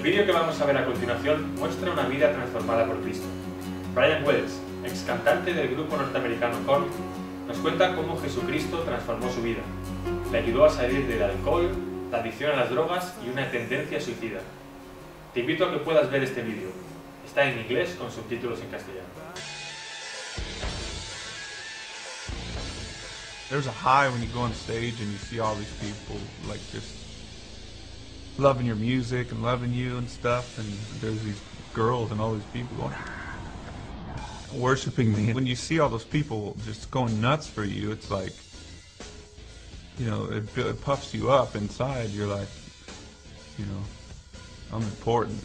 vídeo que vamos a ver a continuación muestra una vida transformada por Cristo. Welch, ex cantante del grupo norteamericano KORN, nos cuenta cómo Jesucristo transformó su vida. Le ayudó a salir del alcohol, la adicción a las drogas y una tendencia suicida. Te invito a que puedas ver este vídeo. Está en inglés con subtítulos en castellano. There's a high when you go on stage and you see all these people like just loving your music and loving you and stuff, and there's these girls and all these people going worshiping me. When you see all those people just going nuts for you, it's like, you know, it puffs you up inside. You're like, you know, I'm important.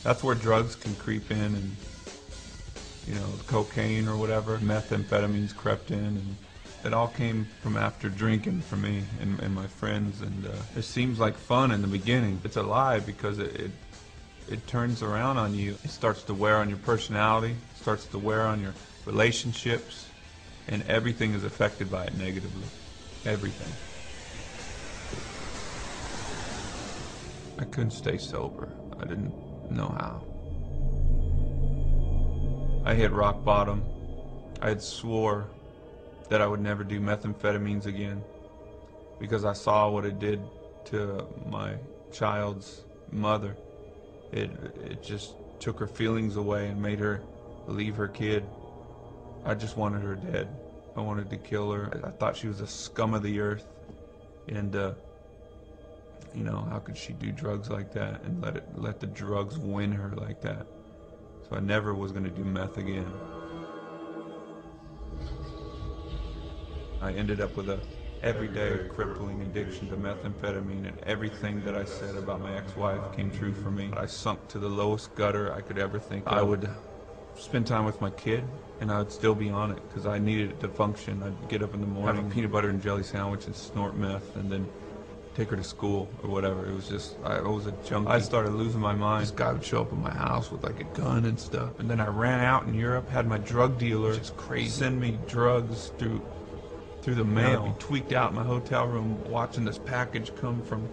That's where drugs can creep in, and, you know, cocaine or whatever, methamphetamines crept in, and it all came from after drinking for me and my friends. And it seems like fun in the beginning. It's a lie, because it turns around on you. It starts to wear on your personality, starts to wear on your relationships, and everything is affected by it negatively. Everything. I couldn't stay sober. I didn't know how. I hit rock bottom. I had swore that I would never do methamphetamines again, because I saw what it did to my child's mother. It just took her feelings away and made her leave her kid. I just wanted her dead. I wanted to kill her. I thought she was a scum of the earth, and you know, how could she do drugs like that and let the drugs win her like that? So I never was going to do meth again. I ended up with a everyday crippling addiction to methamphetamine, and everything that I said about my ex-wife came true for me. I sunk to the lowest gutter I could ever think of. I would spend time with my kid, and I would still be on it because I needed it to function. I'd get up in the morning, have a peanut butter and jelly sandwich and snort meth, and then take her to school or whatever. It was just, I was a junkie. I started losing my mind. This guy would show up at my house with like a gun and stuff, and then I ran out in Europe, had my drug dealer just crazy send me drugs through the mail. I'd be tweaked out in my hotel room watching this package come from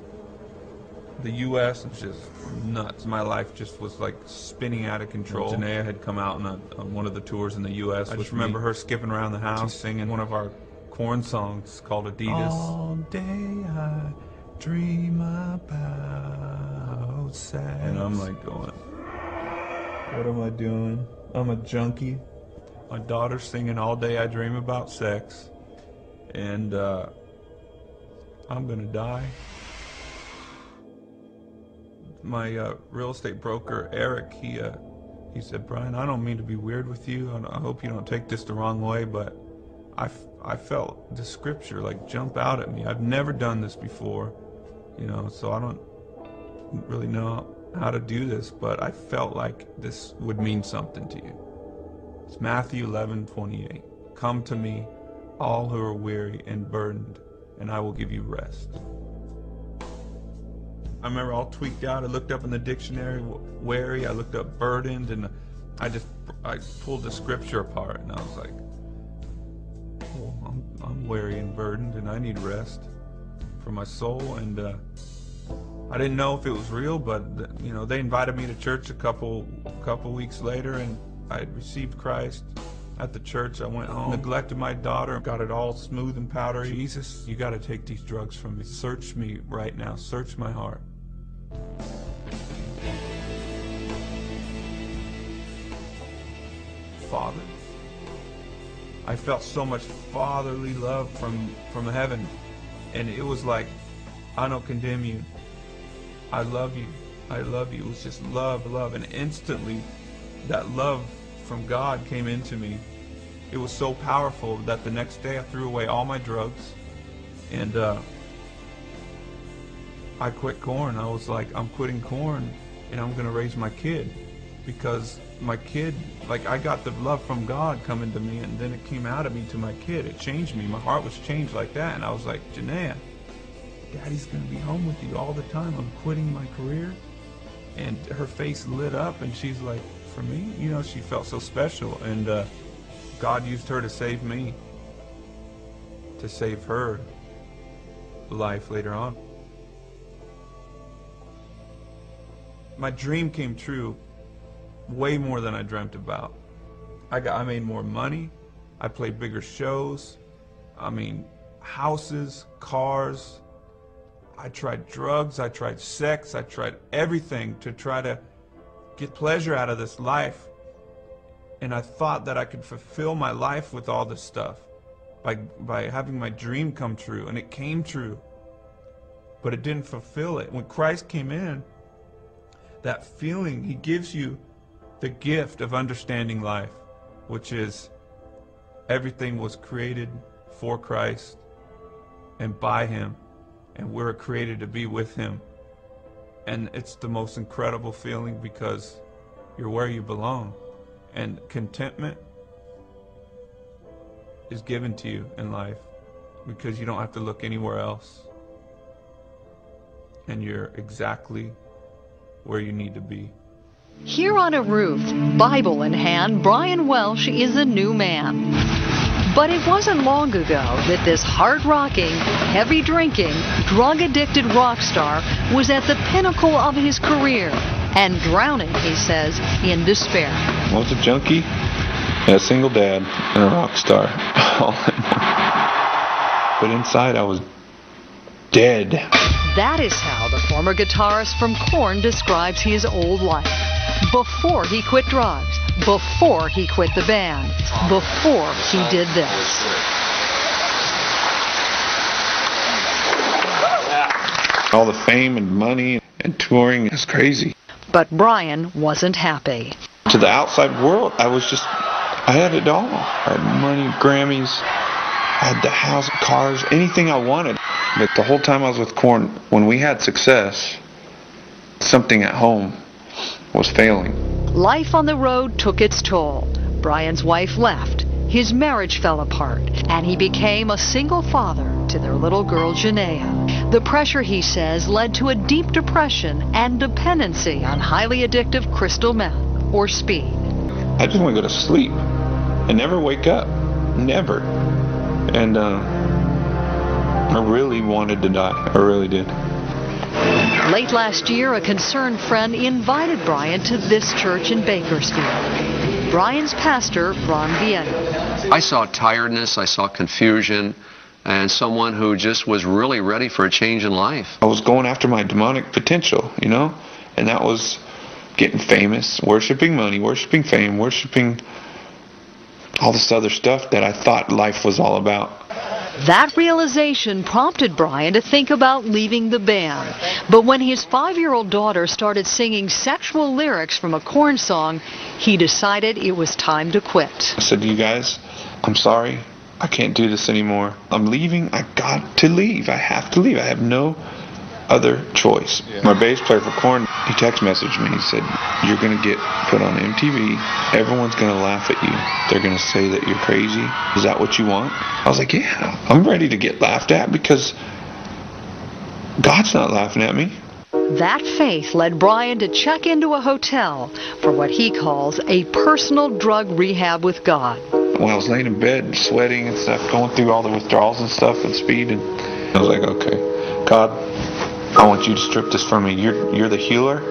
the U.S. It's just nuts. My life just was like spinning out of control. Janaea had come out on one of the tours in the U.S. I just remember her skipping around the house singing one of our KORN songs called Adidas. All day I dream about sex. And I'm like going, what am I doing? I'm a junkie. My daughter's singing All Day I Dream About Sex. And I'm gonna die. My real estate broker, Eric, he said, Brian, I don't mean to be weird with you, and I hope you don't take this the wrong way, but I felt the scripture like jump out at me. I've never done this before, you know, so I don't really know how to do this, but I felt like this would mean something to you. It's Matthew 11:28. Come to me, all who are weary and burdened, and I will give you rest. I remember all tweaked out. I looked up in the dictionary, weary, I looked up burdened, and I pulled the scripture apart, and I was like, well, I'm weary and burdened, and I need rest for my soul. And I didn't know if it was real, but you know, they invited me to church a couple weeks later, and I had received Christ. At the church, I went home, neglected my daughter, got it all smooth and powdery. Jesus, you got to take these drugs from me. Search me right now. Search my heart. Father. I felt so much fatherly love from heaven, and it was like, I don't condemn you. I love you. I love you. It was just love, and instantly that love from God came into me. It was so powerful that the next day I threw away all my drugs, and I quit KORN. I was like, I'm quitting KORN, and I'm gonna raise my kid, because my kid, like, I got the love from God coming to me, and then it came out of me to my kid. It changed me. My heart was changed like that, and I was like, Janaea, Daddy's gonna be home with you all the time. I'm quitting my career. And her face lit up, and she's like, for me? You know, she felt so special, and God used her to save me, to save her life later on. my dream came true way more than I dreamt about. I made more money. I played bigger shows. I mean, houses, cars. I tried drugs. I tried sex. I tried everything to try to get pleasure out of this life. And I thought that I could fulfill my life with all this stuff by having my dream come true. And it came true. But it didn't fulfill it. When Christ came in, that feeling, he gives you the gift of understanding life, which is everything was created for Christ and by him, and we're created to be with him. And it's the most incredible feeling because you're where you belong. And contentment is given to you in life because you don't have to look anywhere else. And you're exactly where you need to be. Here on a roof, Bible in hand, Brian Welch is a new man. But it wasn't long ago that this hard-rocking, heavy-drinking, drug-addicted rock star was at the pinnacle of his career and drowning, he says, in despair. I was a junkie, a single dad, and a rock star. But inside I was dead. That is how the former guitarist from KORN describes his old life. Before he quit drugs, before he quit the band, before he did this. All the fame and money and touring is crazy. But Brian wasn't happy. To the outside world, I had it all. I had money, Grammys, I had the house, cars, anything I wanted. But the whole time I was with KORN, when we had success, something at home was failing. Life on the road took its toll. Brian's wife left. His marriage fell apart, and he became a single father to their little girl, Janaea. The pressure, he says, led to a deep depression and dependency on highly addictive crystal meth, or speed. I just want to go to sleep and never wake up. Never. And I really wanted to die. I really did. Late last year, a concerned friend invited Brian to this church in Bakersfield. Brian's pastor, Ron Vieta. I saw tiredness, I saw confusion, and someone who just was really ready for a change in life. I was going after my demonic potential, you know, and that was getting famous, worshiping money, worshiping fame, worshiping all this other stuff that I thought life was all about. That realization prompted Brian to think about leaving the band. But when his 5-year-old daughter started singing sexual lyrics from a KORN song, he decided it was time to quit. I said, you guys, I'm sorry. I can't do this anymore. I'm leaving. I got to leave. I have to leave. I have no other choice. Yeah. My bass player for KORN, he text messaged me. He said, you're going to get put on MTV. Everyone's going to laugh at you. They're going to say that you're crazy. Is that what you want? I was like, yeah, I'm ready to get laughed at because God's not laughing at me. That faith led Brian to check into a hotel for what he calls a personal drug rehab with God. When I was laying in bed, sweating and stuff, going through all the withdrawals and stuff and speed, and I was like, okay, God, I want you to strip this from me. You're the healer.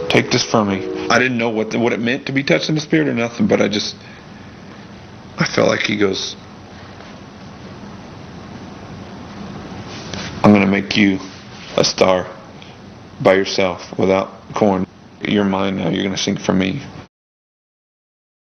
Take this from me. I didn't know what it meant to be touched in the spirit or nothing, but I felt like he goes, I'm going to make you a star by yourself without KORN. You're mine now. You're going to sing for me.